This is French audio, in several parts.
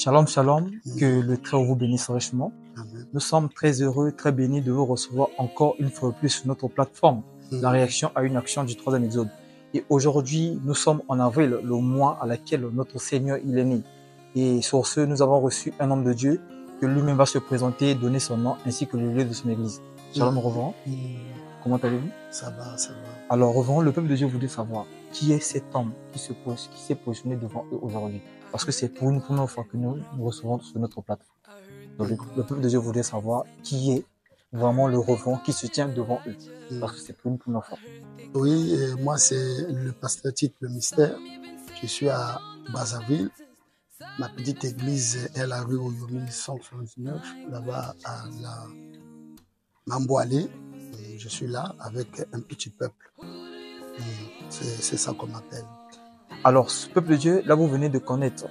Shalom, shalom, que le Très-Haut vous bénisse richement. Amen. Nous sommes très heureux, très bénis de vous recevoir encore une fois de plus sur notre plateforme, la réaction à une action du troisième exode. Et aujourd'hui, nous sommes en avril, le mois à laquelle notre Seigneur il est né. Et sur ce, nous avons reçu un homme de Dieu que lui-même va se présenter, donner son nom ainsi que le lieu de son église. Shalom, reverend. Comment allez-vous? Ça va, ça va. Alors, reverend, le peuple de Dieu voulait savoir qui est cet homme qui s'est positionné devant eux aujourd'hui. Parce que c'est pour une première fois que nous recevons sur notre plateforme. Donc, le peuple de Dieu voulait savoir qui est vraiment le reverend qui se tient devant eux. Parce que c'est pour une première fois. Oui, moi c'est le pasteur Tite le Mystère. Je suis à Brazzaville. Ma petite église est la rue Oyomi 169, là-bas à la Mamboalé. Je suis là avec un petit peuple. C'est ça qu'on m'appelle. Alors, ce peuple de Dieu, là vous venez de connaître,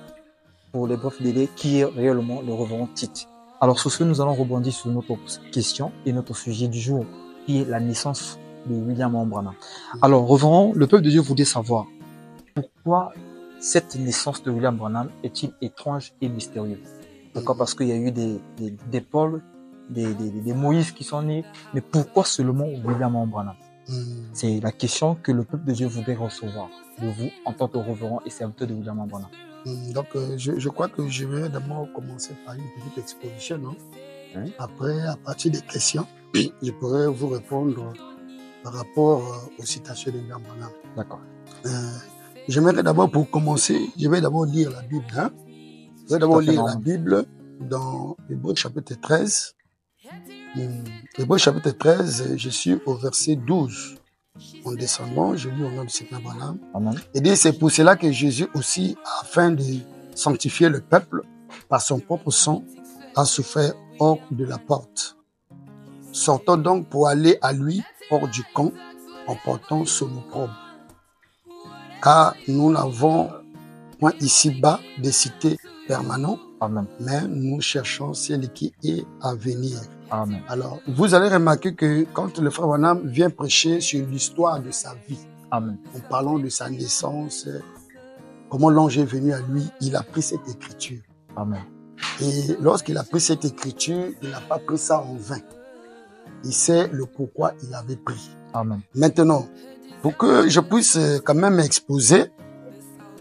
pour les brefs délais, qui est réellement le reverend Tite. Alors, sur ce, nous allons rebondir sur notre question et notre sujet du jour, qui est la naissance de William Branham. Alors, reverend, le peuple de Dieu voulait savoir pourquoi cette naissance de William Branham est-il étrange et mystérieuse. Pourquoi? Parce qu'il y a eu des Paul, des Moïse qui sont nés, mais pourquoi seulement William Branham? C'est la question que le peuple de Dieu voudrait recevoir de vous en tant que reverend et serviteur de William Branham. Donc, je crois que je vais d'abord commencer par une petite exposition. Non? Oui. Après, à partir des questions, je pourrai vous répondre par rapport aux citations de William Branham. D'accord. J'aimerais d'abord, pour commencer, je vais d'abord lire la Bible. Hein? Je vais d'abord lire la Bible dans Hébreux chapitre 13. Hébreux chapitre 13, je suis au verset 12. En descendant, je lis au nom de Seigneur Branham. Amen. Et dit, c'est pour cela que Jésus aussi, afin de sanctifier le peuple, par son propre sang, a souffert hors de la porte. Sortons donc pour aller à lui hors du camp, en portant son opprobre. Car nous n'avons point ici-bas des cités permanentes, Amen. mais nous cherchons celle qui est à venir. Amen. Alors, vous allez remarquer que quand le frère Branham vient prêcher sur l'histoire de sa vie, Amen. en parlant de sa naissance, comment l'ange est venu à lui, il a pris cette écriture. Amen. Et lorsqu'il a pris cette écriture, il n'a pas pris ça en vain. Il sait le pourquoi il avait pris. Amen. Maintenant, pour que je puisse quand même exposer,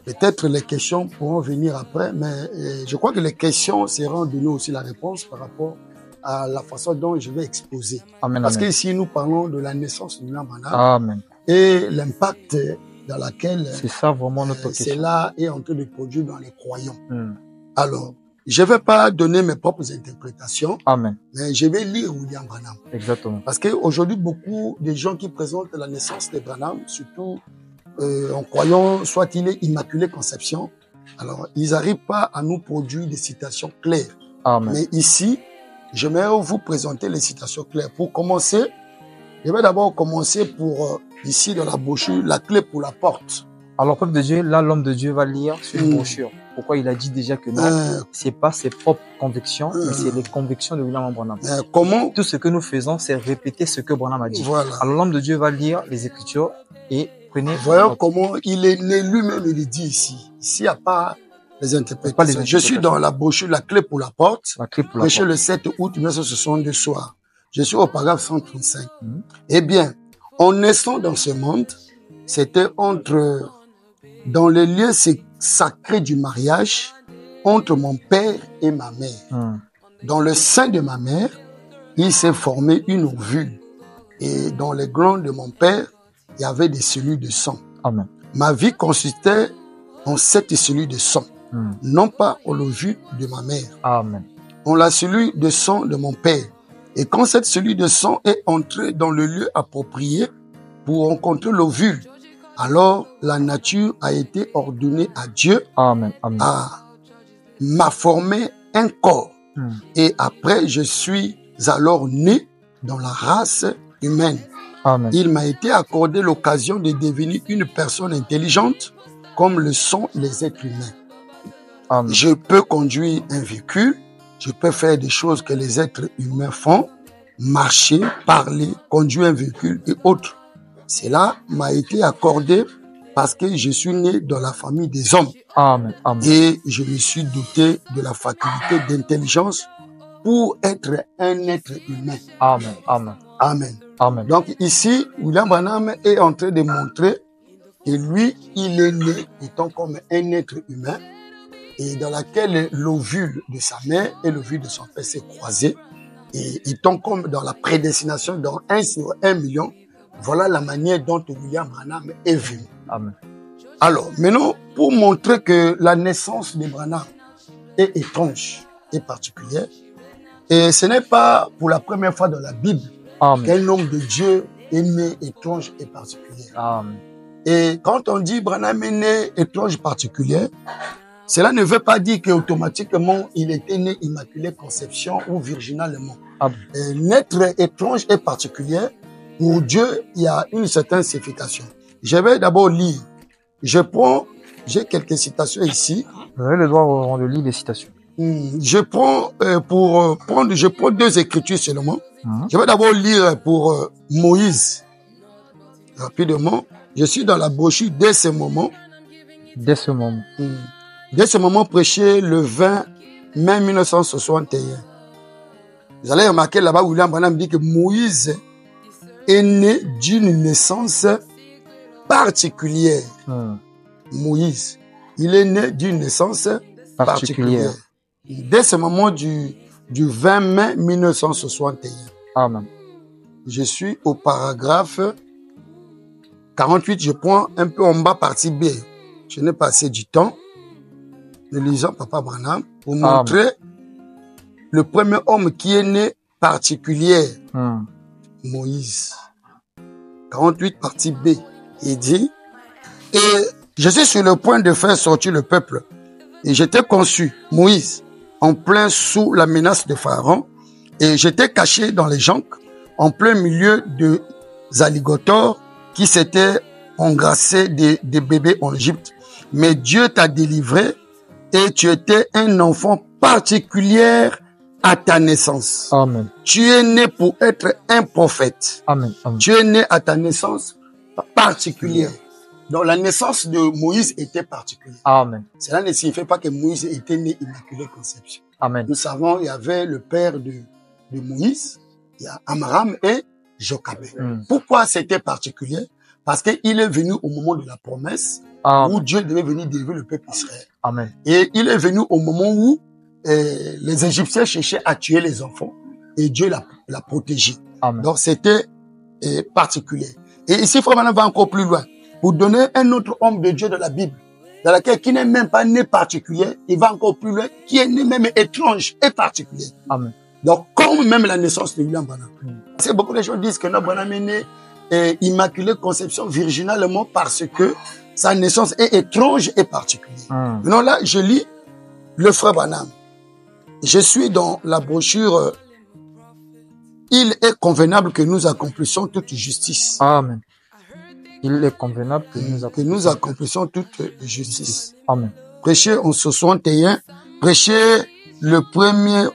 peut-être les questions pourront venir après, mais je crois que les questions seront données aussi la réponse par rapport à la façon dont je vais exposer. Amen. Parce Amen. qu'ici, nous parlons de la naissance de William Branham Amen. et l'impact dans laquelle C'est ça vraiment notre question. cela est en train de produire dans les croyants. Alors, je ne vais pas donner mes propres interprétations, Amen. mais je vais lire William Branham. Exactement. Parce qu'aujourd'hui, beaucoup de gens qui présentent la naissance de Branham, surtout en croyant, soit il est Immaculée Conception, alors ils n'arrivent pas à nous produire des citations claires. Amen. Mais ici, je vais vous présenter les citations claires. Pour commencer, je vais d'abord commencer pour, ici dans la brochure, la clé pour la porte. Alors, peuple de Dieu, là, l'homme de Dieu va lire sur une brochure. Pourquoi il a dit déjà que non, c'est pas ses propres convictions, mais c'est les convictions de William Branham. Comment Tout ce que nous faisons, c'est répéter ce que Branham a dit. Voilà. Alors, l'homme de Dieu va lire les Écritures et prenez. Voyons comment il est né lui-même, il le dit ici. Ici, il n'y a pas les interprétations. Je suis dans la brochure, la clé pour la porte. La clé pour la Prêché porte. le 7 août 1962 soir. Je suis au paragraphe 135. Eh bien, en naissant dans ce monde, c'était dans les lieux sacrés du mariage, entre mon père et ma mère. Dans le sein de ma mère, il s'est formé une ovule. Et dans les glandes de mon père, il y avait des cellules de sang. Amen. Ma vie consistait en 7 cellules de sang, non pas en l'ovule de ma mère, Amen. en la cellule de sang de mon père. Et quand cette cellule de sang est entrée dans le lieu approprié pour rencontrer l'ovule, alors la nature a été ordonnée à Dieu Amen. Amen. m'a formé un corps. Et après, je suis alors né dans la race humaine. Amen. Il m'a été accordé l'occasion de devenir une personne intelligente comme le sont les êtres humains. Amen. Je peux conduire un véhicule, je peux faire des choses que les êtres humains font, marcher, parler, conduire un véhicule et autres. Cela m'a été accordé parce que je suis né dans la famille des hommes. Amen. Amen. Et je me suis doté de la faculté d'intelligence pour être un être humain. Amen. Amen. Amen. Amen. Donc ici, William Branham est en train de montrer que lui, il est né étant comme un être humain et dans laquelle l'ovule de sa mère et l'ovule de son père s'est croisé et étant comme dans la prédestination dans 1 sur 1 million. Voilà la manière dont William Branham est venu. Amen. Alors, maintenant, pour montrer que la naissance de Branham est étrange et particulière, et ce n'est pas pour la première fois dans la Bible qu'un homme de Dieu est né étrange et particulier. Amen. Et quand on dit Branham est né étrange et particulier, cela ne veut pas dire qu'automatiquement il était né immaculée conception ou virginalement. Naître étrange et particulier, pour Dieu, il y a une certaine signification. Je vais d'abord lire. J'ai quelques citations ici. Vous avez le droit de lire les citations. Je prends 2 écritures seulement. Je vais d'abord lire pour Moïse. Rapidement. Je suis dans la brochure dès ce moment. Dès ce moment. Dès ce moment prêché le 20 mai 1961. Vous allez remarquer là-bas, William Branham dit que Moïse est né d'une naissance particulière. Moïse, il est né d'une naissance particulière. Dès ce moment du 20 mai 1961. Amen. Je suis au paragraphe 48, je prends un peu en bas partie B. Je n'ai pas assez du temps. Nous lisons Papa Branham pour montrer le premier homme qui est né particulier. Moïse. 48 partie B. Il dit, et je suis sur le point de faire sortir le peuple. Et j'étais conçu, Moïse, en plein sous la menace de Pharaon. Et j'étais caché dans les jonques, en plein milieu de alligators qui s'étaient engrassés des bébés en Égypte. Mais Dieu t'a délivré et tu étais un enfant particulier à ta naissance. Amen. Tu es né pour être un prophète. Amen. Amen. Tu es né à ta naissance particulière. Donc la naissance de Moïse était particulière. Amen. Cela ne signifie pas que Moïse était né immaculée conception. Amen. Nous savons, il y avait le père de Moïse, il y a Amram et Jochebed. Pourquoi c'était particulier? Parce qu'il est venu au moment de la promesse où Dieu devait venir délivrer le peuple Israël. Amen. Et il est venu au moment où les Égyptiens cherchaient à tuer les enfants et Dieu l'a protégé. Amen. Donc c'était particulier. Et ici, Frère Branham va encore plus loin. Pour donner un autre homme de Dieu de la Bible, dans laquelle qui n'est même pas né particulier, il va encore plus loin, qui est né même étrange et particulier. Amen. Donc, comme même la naissance de William Branham. Parce que beaucoup de gens disent que notre Branham est né immaculée conception virginalement parce que sa naissance est étrange et particulière. Maintenant là, je lis le Frère Branham. Je suis dans la brochure Il est convenable que nous accomplissions toute justice. Amen. Il est convenable que nous accomplissions toute justice. Amen. Prêché en 61, prêché le 1er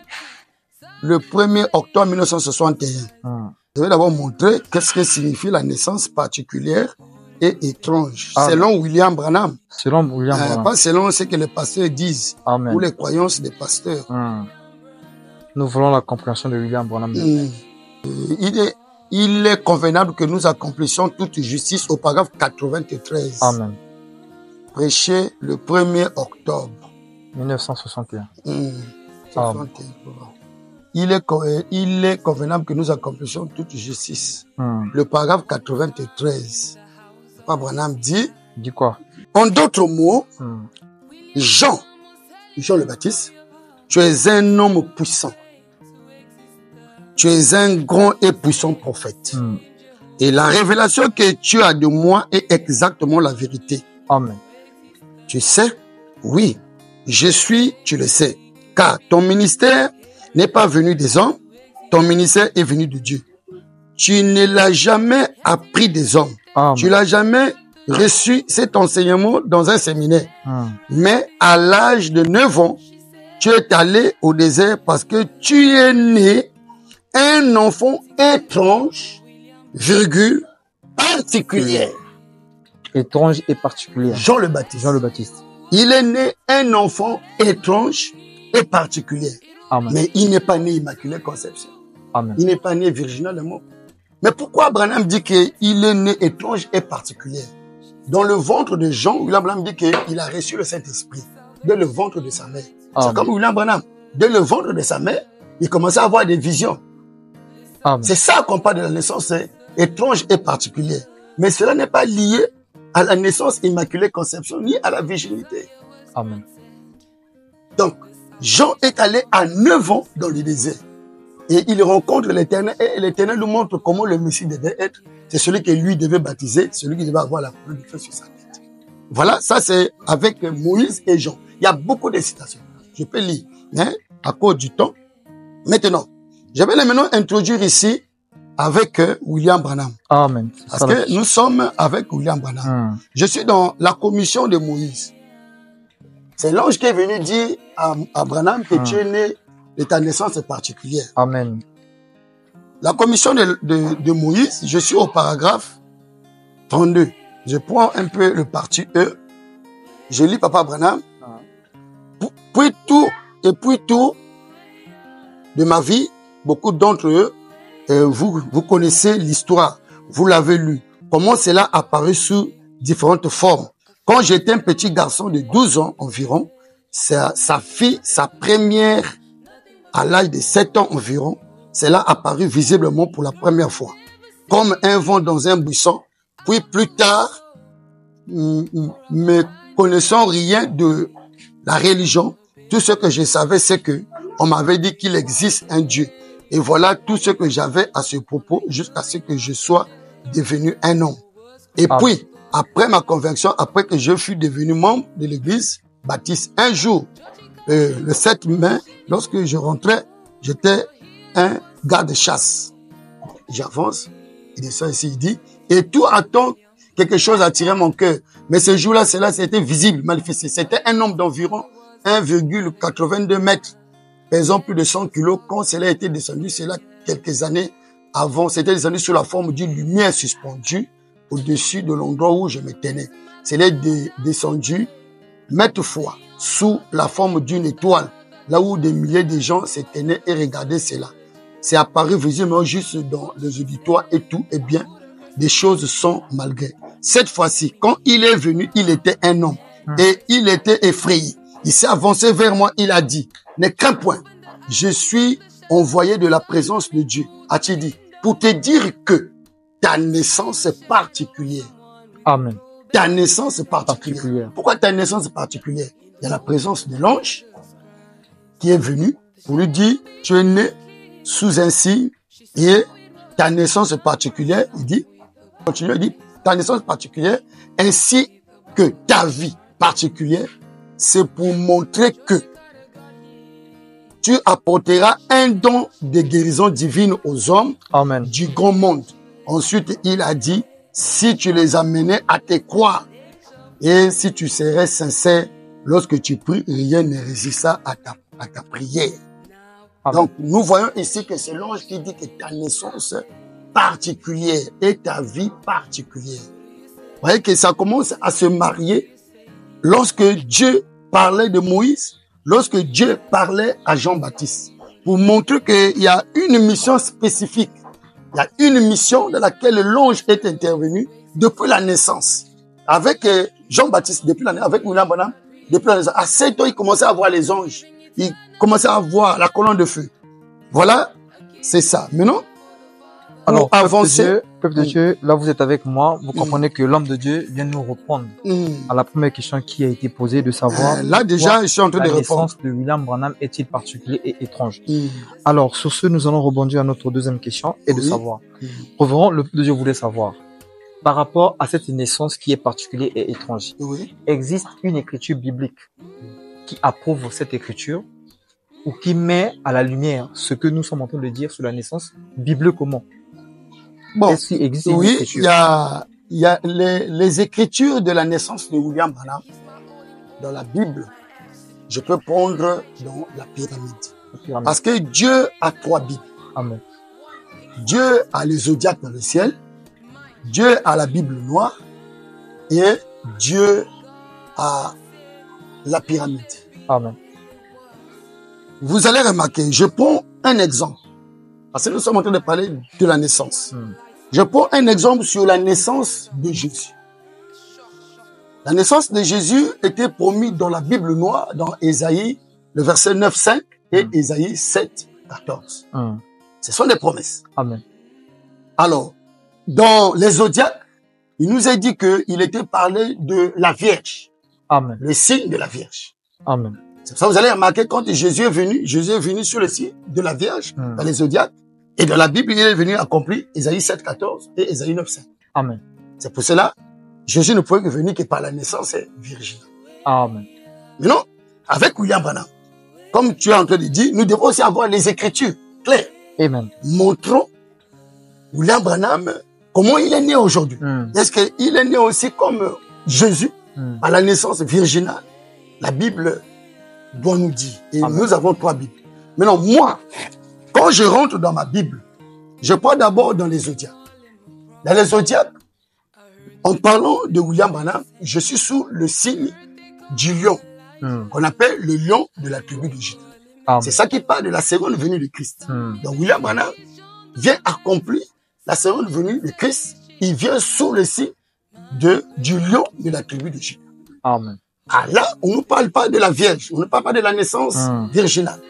octobre 1961. Je vais d'abord montrer qu'est-ce que signifie la naissance particulière et étrange. Selon William Branham. Selon William Branham. Pas selon ce que les pasteurs disent. Amen. Ou les croyances des pasteurs. Nous voulons la compréhension de William Branham. Il est convenable que nous accomplissions toute justice au paragraphe 93. Amen. Prêché le 1er octobre 1961. 61. Il est convenable que nous accomplissions toute justice. Le paragraphe 93. Papa Branham dit. Dit quoi? En d'autres mots, Jean le Baptiste, tu es un homme puissant. Tu es un grand et puissant prophète. Et la révélation que tu as de moi est exactement la vérité. Amen. Tu sais? Oui, je suis, tu le sais. Car ton ministère n'est pas venu des hommes, ton ministère est venu de Dieu. Tu ne l'as jamais appris des hommes. Amen. Tu l'as jamais reçu cet enseignement dans un séminaire. Mais à l'âge de 9 ans, tu es allé au désert parce que tu es né un enfant étrange, particulier. Étrange et particulière. Jean le Baptiste. Jean le Baptiste. Il est né un enfant étrange et particulier. Amen. Mais il n'est pas né immaculée conception. Amen. Il n'est pas né virginalement. Mais pourquoi Branham dit qu'il est né étrange et particulier? Dans le ventre de Jean, William Branham dit qu'il a reçu le Saint-Esprit dès le ventre de sa mère. C'est comme William Branham. Dès le ventre de sa mère, il commençait à avoir des visions. Amen. C'est ça qu'on parle de la naissance étrange et particulière. Mais cela n'est pas lié à la naissance immaculée conception ni à la virginité. Amen. Donc, Jean est allé à 9 ans dans le désert. Et il rencontre l'Éternel et l'Éternel nous montre comment le Messie devait être. C'est celui qui lui devait baptiser, celui qui devait avoir la couronne de feu sur sa tête. Voilà, ça c'est avec Moïse et Jean. Il y a beaucoup de citations. Je peux lire, hein, à cause du temps. Maintenant, je vais maintenant introduire ici avec William Branham. Amen. Parce que nous sommes avec William Branham. Je suis dans la commission de Moïse. C'est l'ange qui est venu dire à Branham que tu es né de ta naissance particulière. Amen. La commission de Moïse, je suis au paragraphe 32. Je prends un peu le parti E. Je lis Papa Branham. Puis tout de ma vie, beaucoup d'entre eux, vous connaissez l'histoire. Vous l'avez lu. Comment cela apparu sous différentes formes. Quand j'étais un petit garçon de 12 ans environ, sa fille, sa première, à l'âge de 7 ans environ, cela apparu visiblement pour la première fois. Comme un vent dans un buisson. Puis plus tard, me connaissant rien de la religion, tout ce que je savais, c'est que on m'avait dit qu'il existe un Dieu. Et voilà tout ce que j'avais à ce propos jusqu'à ce que je sois devenu un homme. Et puis, après ma conversion, après que je fus devenu membre de l'église baptiste, un jour, le 7 mai, lorsque je rentrais, j'étais un gars de chasse. J'avance, il descend ici, il dit, et tout attend quelque chose attirait mon cœur. Mais ce jour-là, c'était visible, manifesté. C'était un homme d'environ 1,82 mètres, pesant plus de 100 kilos. Quand cela était descendu, c'est là quelques années avant, c'était descendu sous la forme d'une lumière suspendue au-dessus de l'endroit où je me tenais. C'est descendu maintes fois sous la forme d'une étoile, là où des milliers de gens se tenaient et regardaient cela. C'est apparu visiblement juste dans les auditoires et tout est bien. Des choses sont malgré. Cette fois-ci, quand il est venu, il était un homme et il était effrayé. Il s'est avancé vers moi, il a dit, ne crains point, je suis envoyé de la présence de Dieu, a-t-il dit, pour te dire que ta naissance est particulière. Amen. Ta naissance est particulière. Pourquoi ta naissance est particulière? Il y a la présence de l'ange qui est venu pour lui dire, tu es né sous un signe et ta naissance est particulière. Il dit, continue, il dit, ta naissance particulière ainsi que ta vie particulière, c'est pour montrer que tu apporteras un don de guérison divine aux hommes. Amen. Du grand monde. Ensuite, il a dit, si tu les amenais à te croire et si tu serais sincère, lorsque tu pries, rien ne résistera à ta prière. Amen. Donc, nous voyons ici que c'est l'ange qui dit que ta naissance particulière et ta vie particulière. Vous voyez que ça commence à se marier lorsque Dieu parlait de Moïse, lorsque Dieu parlait à Jean-Baptiste, pour montrer qu'il y a une mission spécifique. Il y a une mission dans laquelle l'ange est intervenu depuis la naissance. Avec Jean-Baptiste, depuis la naissance, avec William Branham, depuis la naissance. À 7 ans, il commençait à voir les anges. Il commençait à voir la colonne de feu. Voilà, c'est ça. Maintenant, alors, avancer. Peuple de Dieu, là vous êtes avec moi, vous comprenez que l'homme de Dieu vient nous reprendre à la première question qui a été posée de savoir. Là déjà, je suis en train de répondre. La naissance de William Branham est-il particulier et étrange? Alors, sur ce, nous allons rebondir à notre deuxième question et de savoir. Revenons, le peuple de Dieu voulait savoir. Par rapport à cette naissance qui est particulière et étrange, existe une écriture biblique qui approuve cette écriture ou qui met à la lumière ce que nous sommes en train de dire sur la naissance bibliquement? Bon, est-ce qu'il existe oui, il y a les écritures de la naissance de William Branham dans la Bible. Je peux prendre dans la pyramide. Parce que Dieu a 3 Bibles. Amen. Dieu a les zodiaques dans le ciel. Dieu a la Bible noire. et Dieu a la pyramide. Amen. Vous allez remarquer, je prends un exemple. Parce que nous sommes en train de parler de la naissance. Je prends un exemple sur la naissance de Jésus. La naissance de Jésus était promise dans la Bible noire, dans Ésaïe, le verset 9, 5 et Ésaïe 7, 14. Ce sont des promesses. Amen. Alors, dans les zodiaques, il nous est dit qu'il était parlé de la Vierge. Amen. Le signe de la Vierge. Amen. C'est pour ça que vous allez remarquer quand Jésus est venu sur le signe de la Vierge, dans les zodiaques, et dans la Bible, il est venu accomplir Ésaïe 7, 14 et Ésaïe 9, 5. Amen. C'est pour cela, Jésus ne pouvait venir que par la naissance virginale. Amen. Mais non, avec William Branham, comme tu es en train de dire, nous devons aussi avoir les Écritures claires. Amen. Montrons William Branham comment il est né aujourd'hui. Est-ce qu'il est né aussi comme Jésus, par la naissance virginale? La Bible doit nous dire. Et nous avons 3 Bibles. Maintenant, moi, quand je rentre dans ma Bible, je prends d'abord dans les zodiaques. Dans les zodiaques, en parlant de William Branham, je suis sous le signe du lion, qu'on appelle le lion de la tribu de Juda. C'est ça qui parle de la seconde venue de Christ. Donc William Branham vient accomplir la seconde venue de Christ. Il vient sous le signe du lion de la tribu de Juda. Amen. Ah là, on ne parle pas de la Vierge, on ne parle pas de la naissance virginale.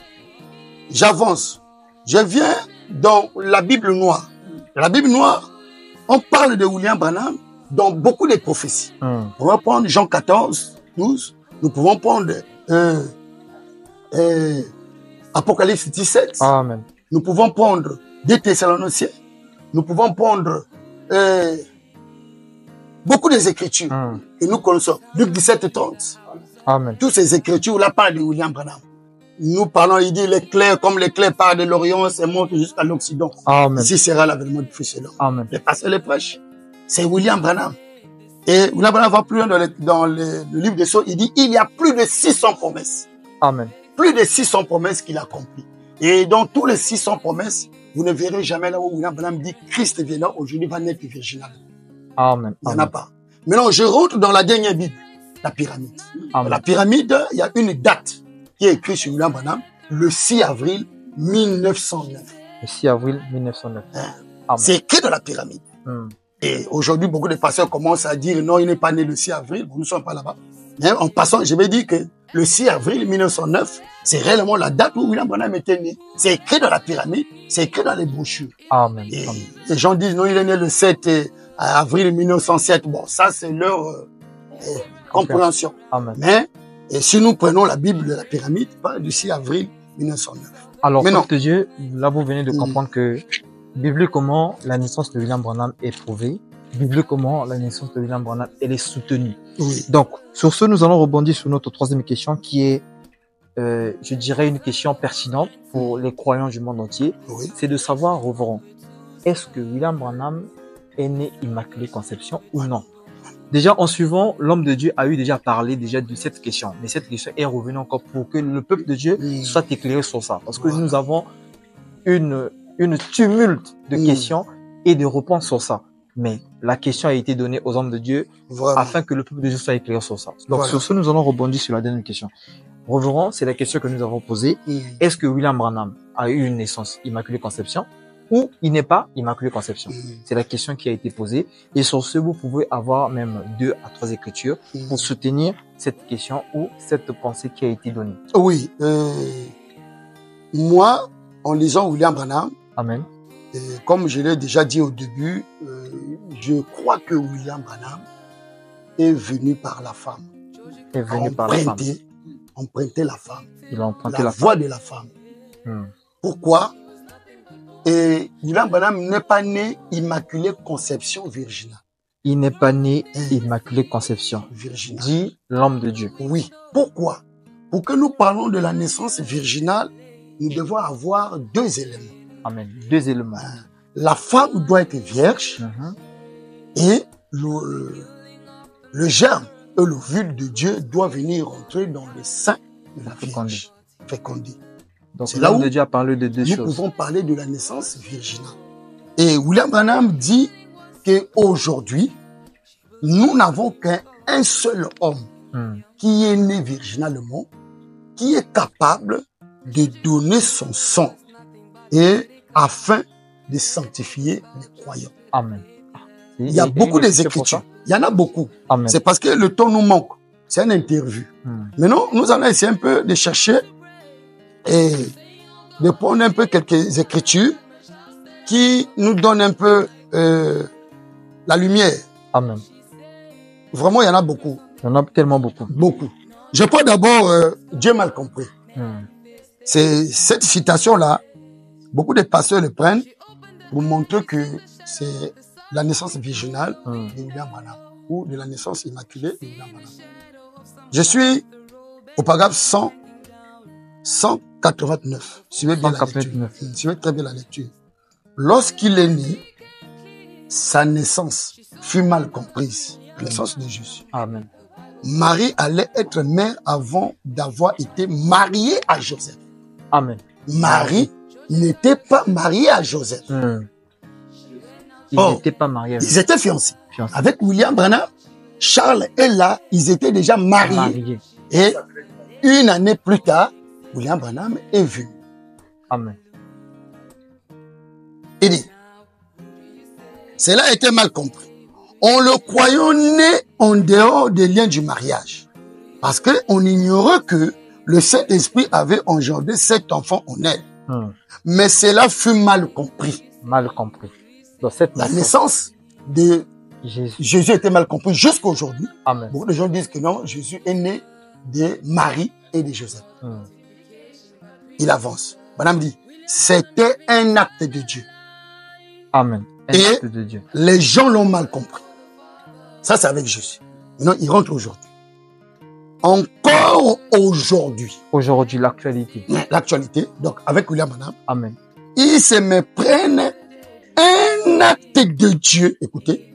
J'avance. Je viens dans la Bible noire. Dans la Bible noire, on parle de William Branham dans beaucoup de prophéties. On va prendre Jean 14, 12. Nous pouvons prendre Apocalypse 17. Amen. Nous pouvons prendre des Thessaloniciens. Nous pouvons prendre beaucoup des Écritures que nous connaissons. Luc 17, 30. Amen. Toutes ces Écritures-là parlent de William Branham. Nous parlons, il dit, l'éclair, comme l'éclair part de l'Orient, c'est monte jusqu'à l'Occident. Amen. Ici sera l'avènement du Fils de l'homme. Amen. Les pasteurs, les prêches. C'est William Branham. Et William Branham va plus loin dans le livre des Sceaux. Il dit, il y a plus de 600 promesses. Amen. Plus de 600 promesses qu'il a accomplies. Et dans tous les 600 promesses, vous ne verrez jamais là où William Branham dit, Christ viendra aujourd'hui, va naître virginal. Amen. Il n'y en a pas. Maintenant, je rentre dans la dernière Bible, la pyramide. Dans la pyramide, il y a une date qui est écrite sur William Branham, le 6 avril 1909. Le 6 avril 1909. C'est écrit dans la pyramide. Et aujourd'hui, beaucoup de pasteurs commencent à dire non, il n'est pas né le 6 avril. Bon, nous ne sommes pas là-bas. Mais en passant, je vais dire que le 6 avril 1909, c'est réellement la date où William Branham était né. C'est écrit dans la pyramide, c'est écrit dans les brochures. Amen. Et les gens disent non, il est né le 7 avril 1907. Bon, ça, c'est leur compréhension. Amen. Mais et si nous prenons la Bible de la pyramide, parle du 6 avril 1909. Alors, mais non. de Dieu, là, vous venez de comprendre que bibliquement, la naissance de William Branham est prouvée. Bibliquement, la naissance de William Branham, elle est soutenue. Oui. Donc, sur ce, nous allons rebondir sur notre troisième question qui est, je dirais, une question pertinente pour les croyants du monde entier. Oui. C'est de savoir, reverend, est-ce que William Branham est né Immaculée Conception ou non? Déjà, en suivant, l'homme de Dieu a eu déjà parlé déjà de cette question. Mais cette question est revenue encore pour que le peuple de Dieu soit éclairé sur ça. Parce que nous avons une tumulte de questions et de réponses sur ça. Mais la question a été donnée aux hommes de Dieu afin que le peuple de Dieu soit éclairé sur ça. Donc, sur ce, nous allons rebondir sur la dernière question. Reverend, c'est la question que nous avons posée. Est-ce que William Branham a eu une naissance Immaculée Conception ou il n'est pas Immaculée Conception? C'est la question qui a été posée. Et sur ce, vous pouvez avoir même 2 à 3 écritures pour soutenir cette question ou cette pensée qui a été donnée. Oui. Moi, en lisant William Branham, Amen. Comme je l'ai déjà dit au début, je crois que William Branham est venu par la femme. Est venu par la femme. Emprunter la femme. Il a emprunté la voix de la femme. Pourquoi? Et William Branham n'est pas né Immaculée Conception virginale. Il n'est pas né Immaculée Conception. Virginale. Dit l'homme de Dieu. Oui. Pourquoi? Pour que nous parlons de la naissance virginale, nous devons avoir 2 éléments. Amen. 2 éléments. La femme doit être vierge et le germe, l'ovule de Dieu doit venir entrer dans le sein de la Vierge. Fécondé. Donc l'homme de Dieu a parlé de 2 choses. Nous pouvons parler de la naissance virginale. Et William Branham dit qu'aujourd'hui, nous n'avons qu'un seul homme qui est né virginalement, qui est capable de donner son sang et afin de sanctifier les croyants. Amen. Il y a beaucoup des écritures. Il y en a beaucoup. C'est parce que le temps nous manque. C'est une interview. Maintenant, nous allons essayer un peu de chercher et de prendre un peu quelques écritures qui nous donnent un peu la lumière. Amen. Vraiment, il y en a beaucoup. Il y en a tellement beaucoup. Beaucoup. Je prends d'abord Dieu mal compris. C'est cette citation-là, beaucoup de pasteurs le prennent pour montrer que c'est la naissance virginale de William Branham ou de la naissance immaculée de William Branham. Je suis au paragraphe 189. Suivez bien la lecture. Suivez très bien la lecture. Lorsqu'il est né, sa naissance fut mal comprise. La naissance de Jésus. Amen. Marie allait être mère avant d'avoir été mariée à Joseph. Amen. Marie n'était pas mariée à Joseph. Ils n'étaient pas mariés. Ils étaient fiancés. Avec William Branham, Charles et là, ils étaient déjà mariés. Et une année plus tard, William Branham est venu. Amen. Il dit, cela était mal compris. On le croyait né en dehors des liens du mariage. Parce qu'on ignorait que le Saint-Esprit avait engendré cet enfant en elle. Mais cela fut mal compris. Mal compris. Donc, la naissance de Jésus était mal compris jusqu'à aujourd'hui. Beaucoup de gens disent que non, Jésus est né de Marie et de Joseph. Il avance. Madame dit, c'était un acte de Dieu. Amen. Et les gens l'ont mal compris. Ça, c'est avec Jésus. Maintenant, il rentre aujourd'hui. Encore aujourd'hui. Aujourd'hui, l'actualité. L'actualité. Donc, avec William Branham. Amen. Ils se me prennent un acte de Dieu. Écoutez.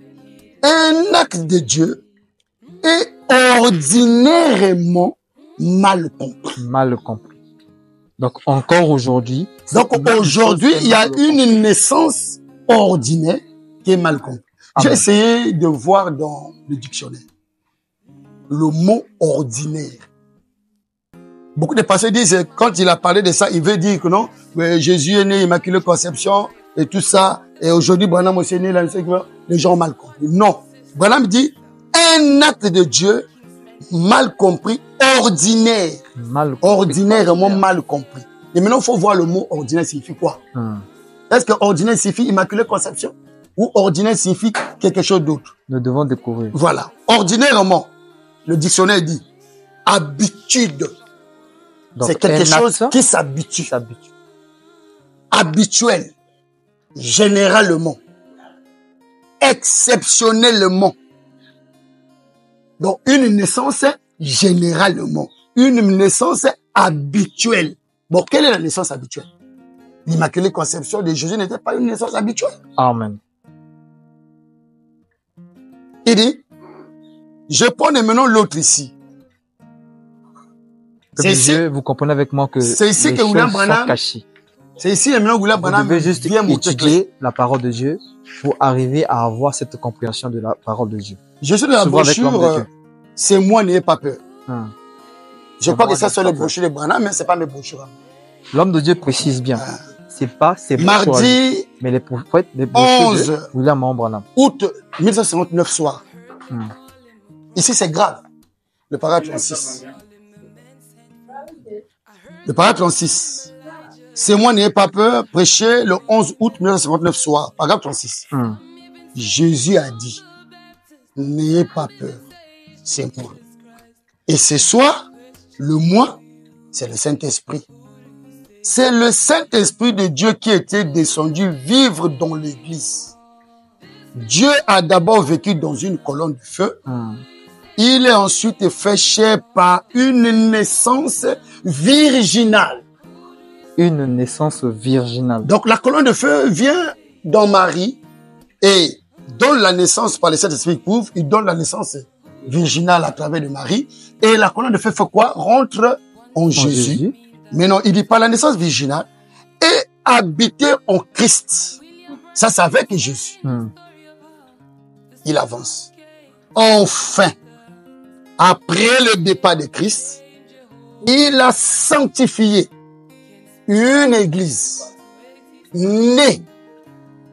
Un acte de Dieu est ordinairement mal compris. Mal compris. Donc, encore aujourd'hui. Donc, aujourd'hui, il y a une naissance ordinaire qui est mal comprise. J'ai essayé de voir dans le dictionnaire le mot ordinaire. Beaucoup de pasteurs disent, quand il a parlé de ça, il veut dire que non, Jésus est né, Immaculée Conception, et tout ça, et aujourd'hui, Branham aussi est né, les gens ont mal compris. Non. Branham dit, un acte de Dieu, mal compris, ordinaire. Mal compris. Ordinairement mal compris. Et maintenant, il faut voir le mot ordinaire signifie quoi. Est-ce que ordinaire signifie Immaculée Conception? Ou ordinaire signifie quelque chose d'autre? Nous devons découvrir. Voilà. Ordinairement, le dictionnaire dit habitude. C'est quelque chose qui s'habitue. Habituel. Généralement. Exceptionnellement. Donc, une naissance généralement. Une naissance habituelle. Bon, quelle est la naissance habituelle? L'Immaculée Conception de Jésus n'était pas une naissance habituelle. Amen. Il dit, je prends maintenant l'autre ici. C'est ici, vous comprenez avec moi que c'est ici que William Branham, c'est ici maintenant William Branham vient juste étudier la parole de Dieu pour arriver à avoir cette compréhension de la parole de Dieu. Je suis de la brochure, c'est moi, n'ayez pas peur. Je crois que ça sont les brochures de Branham, mais c'est pas mes brochures. L'homme de Dieu précise bien. C'est pas ses mardi, mais les prophètes, les brochures de William Branham. Août 1959 soir. Ici, c'est grave. Le paragraphe 36. Le paragraphe 36. C'est moi, n'ayez pas peur, prêché le 11 août 1959 soir. Paragraphe 36. Jésus a dit, n'ayez pas peur, c'est moi. Et ce soir, le moi, c'est le Saint-Esprit. C'est le Saint-Esprit de Dieu qui était descendu vivre dans l'église. Dieu a d'abord vécu dans une colonne de feu. Il est ensuite fait chair par une naissance virginale. Une naissance virginale. Donc la colonne de feu vient dans Marie et donne la naissance par le Saint-Esprit prouve, il donne la naissance virginale à travers de Marie. Et la colonne de feu fait quoi? Rentre en Jésus. Mais non, il dit pas la naissance virginale et habiter en Christ. Ça, c'est avec Jésus. Il avance. enfin, après le départ de Christ, il a sanctifié une église née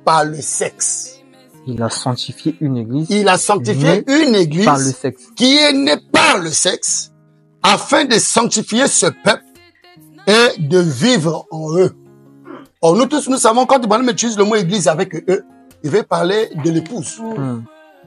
par le sexe. Il a sanctifié une église. Il a sanctifié une église par le sexe. qui est née par le sexe afin de sanctifier ce peuple et de vivre en eux. Or, nous tous, nous savons, quand Branham utilise le mot église avec eux, il veut parler de l'épouse.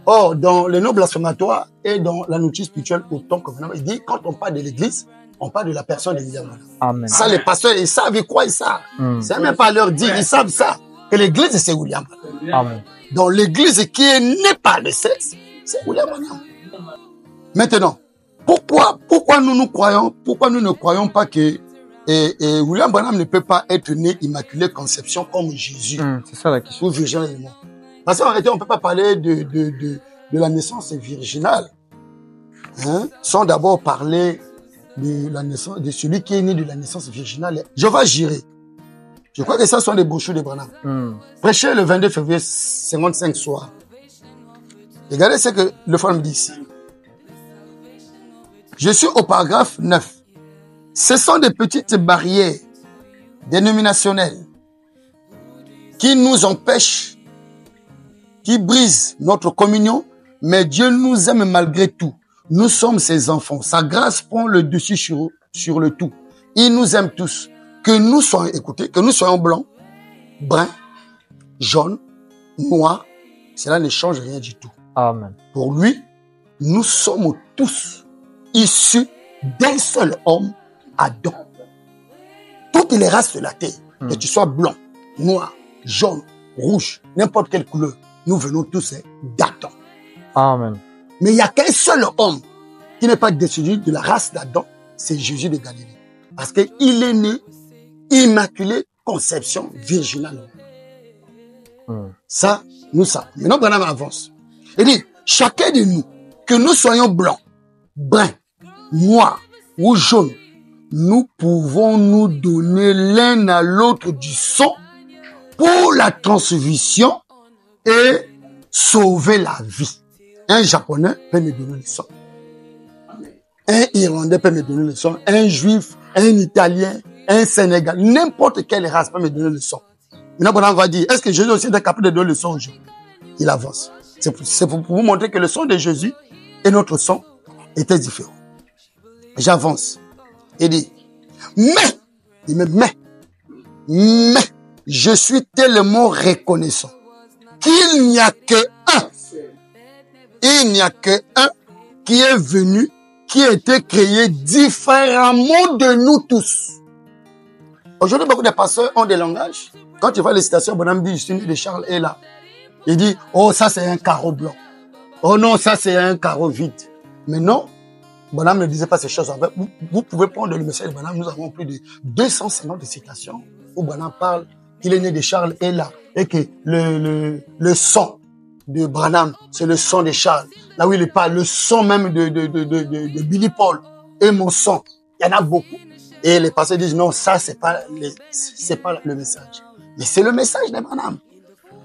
Or, dans les noms blasphématoires et dans la notice spirituelle, autant que Branham, il dit, quand on parle de l'église, on parle de la personne de William Branham. Amen. Ça, les pasteurs, ils savent, ils croient ça. C'est même pas leur dire, ils savent ça. Que l'église, c'est William Branham. Amen. Donc, l'église qui est née par le sexe, c'est William Branham. Maintenant, pourquoi nous ne croyons pas que William Branham ne peut pas être né immaculée conception comme Jésus? C'est ça la question. Ou virginalement. Parce qu'en réalité, on ne peut pas parler de la naissance virginale, sans d'abord parler de la naissance, de celui qui est né de la naissance virginale. Jéhovah Jireh. Je crois que ça sont les brochures de Branham. Prêché le 22 février 55 soir. Regardez ce que le frère me dit ici. Je suis au paragraphe 9. Ce sont des petites barrières dénominationnelles qui nous empêchent, qui brisent notre communion, mais Dieu nous aime malgré tout. Nous sommes ses enfants. Sa grâce prend le dessus sur le tout. Il nous aime tous. Que nous soyons, écoutez, que nous soyons blancs, bruns, jaunes, noirs, cela ne change rien du tout. Amen. Pour lui, nous sommes tous issus d'un seul homme, Adam. Toutes les races de la terre, que tu sois blanc, noir, jaune, rouge, n'importe quelle couleur, nous venons tous d'Adam. Amen. Mais il n'y a qu'un seul homme qui n'est pas décédé de la race d'Adam, c'est Jésus de Galilée. Parce qu'il est né immaculé conception virginale. Ça, nous savons. Maintenant, Branham avance. Il dit, chacun de nous, que nous soyons blancs, bruns, noirs ou jaunes, nous pouvons nous donner l'un à l'autre du sang pour la transfusion et sauver la vie. Un Japonais peut me donner le sang. Un Irlandais peut me donner le sang. Un Juif, un Italien, un Sénégalais, n'importe quelle race peut me donner le sang. Maintenant, on va dire, est-ce que Jésus aussi est capable de donner le sang aux gens? Il avance. C'est pour vous montrer que le sang de Jésus et notre sang étaient différents. J'avance. Il dit, mais, je suis tellement reconnaissant qu'il n'y a que un. Il n'y a que un qui est venu, qui a été créé différemment de nous tous. Aujourd'hui, beaucoup de pasteurs ont des langages. Quand tu vois les citations, Branham dit, je suis né de Charles est là. Il dit, oh, ça c'est un carreau blanc. Oh non, ça c'est un carreau vide. Mais non, Branham ne disait pas ces choses. Vous pouvez prendre le message de Branham. Nous avons plus de 250 citations où Branham parle qu'il est né de Charles est là. Et que le sang de Branham, c'est le sang de Charles. Là où il parle, le sang même de Billy Paul et mon sang. Il y en a beaucoup. Et les pasteurs disent non, ça c'est pas le message. Mais c'est le message de Branham.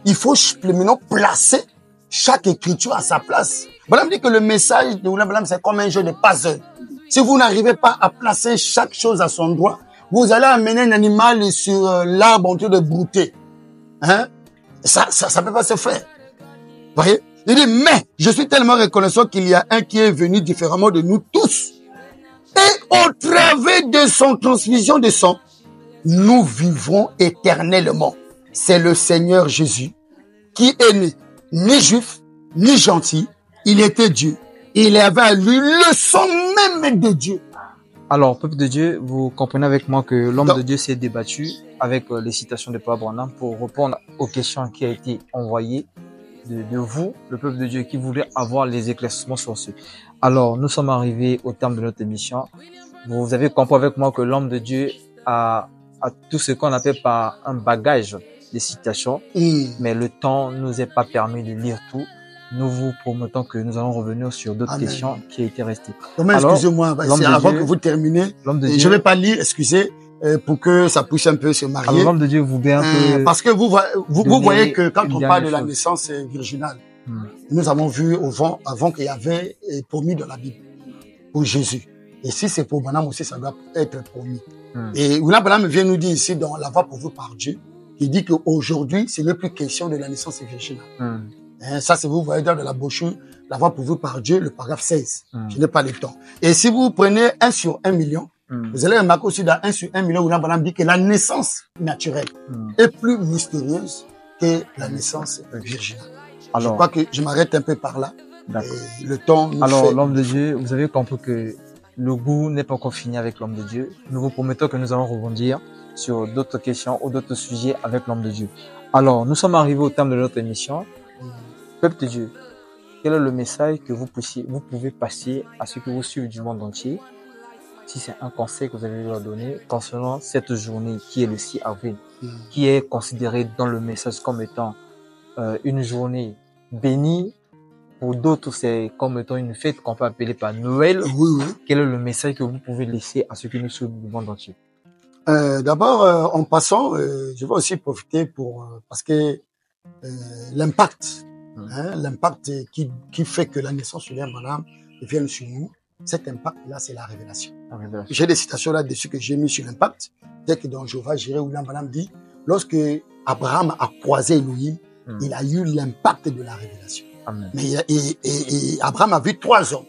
Il faut maintenant placer chaque écriture à sa place. Branham dit que le message de William Branham c'est comme un jeu de puzzle. Si vous n'arrivez pas à placer chaque chose à son endroit, vous allez amener un animal sur l'arbre en train de brouter. Ça peut pas se faire. Vous voyez? Il dit, mais je suis tellement reconnaissant qu'il y a un qui est venu différemment de nous tous. Et au travers de son transfusion de sang, nous vivrons éternellement. C'est le Seigneur Jésus qui est né, ni juif, ni gentil. Il était Dieu. Il avait à lui le sang même de Dieu. Alors, peuple de Dieu, vous comprenez avec moi que l'homme de Dieu s'est débattu avec les citations de Papa Branham pour répondre aux questions qui ont été envoyées de vous, le peuple de Dieu, qui voulait avoir les éclaircissements sur ce. Alors, nous sommes arrivés au terme de notre émission. Vous avez compris avec moi que l'homme de Dieu a tout ce qu'on appelle par un bagage de citations, mais le temps nous est pas permis de lire tout. Nous vous promettons que nous allons revenir sur d'autres questions qui ont été restées. Excusez-moi, avant que vous terminez, je vais pas lire, excusez, pour que ça puisse un peu se marier. L'homme de Dieu vous bien parce que vous voyez que quand on parle de la naissance virginale, Nous avons vu avant qu'il y avait promis dans la Bible pour Jésus. Et si c'est pour Branham aussi, ça doit être promis. Et William Branham vient nous dire ici dans La Voie pourvue par Dieu, il dit qu'aujourd'hui, ce n'est plus question de la naissance virginale. Ça, c'est vous voyez dans la brochure La Voie pourvue par Dieu, le paragraphe 16. Je n'ai pas le temps. Et si vous prenez 1 sur 1 million, vous allez remarquer aussi dans 1 sur 1 million, William Branham dit que la naissance naturelle est plus mystérieuse que la naissance virginale. Alors, je crois que je m'arrête un peu par là. Le temps nous Alors, fait... l'homme de Dieu, vous avez compris que le goût n'est pas encore fini avec l'homme de Dieu. Nous vous promettons que nous allons rebondir sur d'autres questions ou d'autres sujets avec l'homme de Dieu. Alors, nous sommes arrivés au terme de notre émission. Peuple de Dieu, quel est le message que vous pouvez passer à ceux qui vous suivent du monde entier, si c'est un conseil que vous avez leur donner concernant cette journée qui est le 6 avril, qui est considérée dans le message comme étant une journée bénie. Pour d'autres, c'est comme étant une fête qu'on peut appeler par Noël. Oui. Quel est le message que vous pouvez laisser à ceux qui nous suivent du monde entier? D'abord, en passant, je vais aussi profiter parce que l'impact, l'impact qui fait que la naissance de William Branham vienne sur nous, cet impact-là, c'est la révélation. J'ai des citations là-dessus que j'ai mis sur l'impact. Dès que dans Jéhovah Jireh, William Branham dit, lorsque Abraham a croisé Elohim, il a eu l'impact de la révélation. Amen. Mais et Abraham a vu 3 hommes.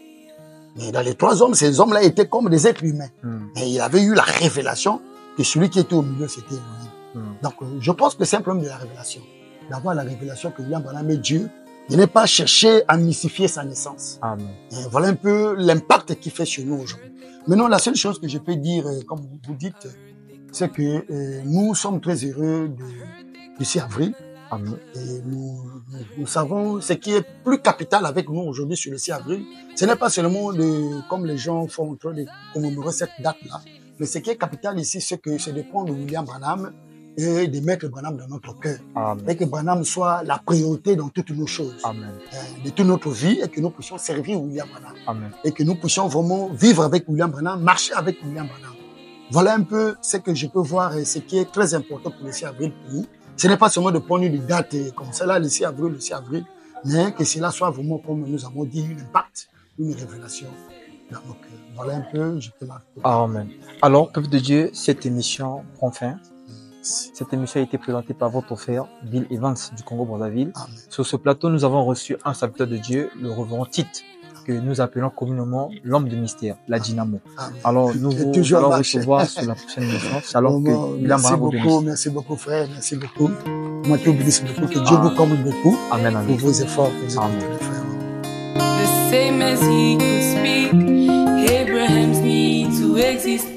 Mais dans les 3 hommes, ces hommes-là étaient comme des êtres humains. Mais il avait eu la révélation que celui qui était au milieu, c'était Elohim. Donc, je pense que c'est un problème de la révélation. D'avoir la révélation que William Branham est Dieu, de ne pas chercher à mystifier sa naissance. Amen. Et voilà un peu l'impact qu'il fait sur nous aujourd'hui. Maintenant, la seule chose que je peux dire, comme vous dites, c'est que nous sommes très heureux du 6 avril. Amen. Et nous savons ce qui est plus capital avec nous aujourd'hui sur le 6 avril. Ce n'est pas seulement comme les gens font en train de commémorer cette date-là, mais ce qui est capital ici, c'est de prendre William Branham et de mettre Branham dans notre cœur. Amen. Et que Branham soit la priorité dans toutes nos choses. Amen. De toute notre vie, et que nous puissions servir William Branham. Amen. Et que nous puissions vraiment vivre avec William Branham, marcher avec William Branham. Voilà un peu ce que je peux voir et ce qui est très important pour le 6 avril pour nous. Ce n'est pas seulement de prendre une date comme celle-là, le 6 avril, mais que cela soit vraiment, comme nous avons dit, un impact, une révélation. Donc, voilà un peu, je peux marquer. Amen. Alors, peuple de Dieu, cette émission prend fin. Cette émission a été présentée par votre frère, Bill Evans du Congo-Brazzaville. Sur ce plateau, nous avons reçu un serviteur de Dieu, le reverend Tite, que nous appelons communément l'homme de mystère, la dynamo. Alors, nous allons recevoir sur la prochaine émission. Alors que merci beaucoup, frère. Merci beaucoup. Moi, je vous bénisse beaucoup. Que Dieu vous comble beaucoup. Amen. Pour vos efforts. The same as he could speak, Abraham's need to exist.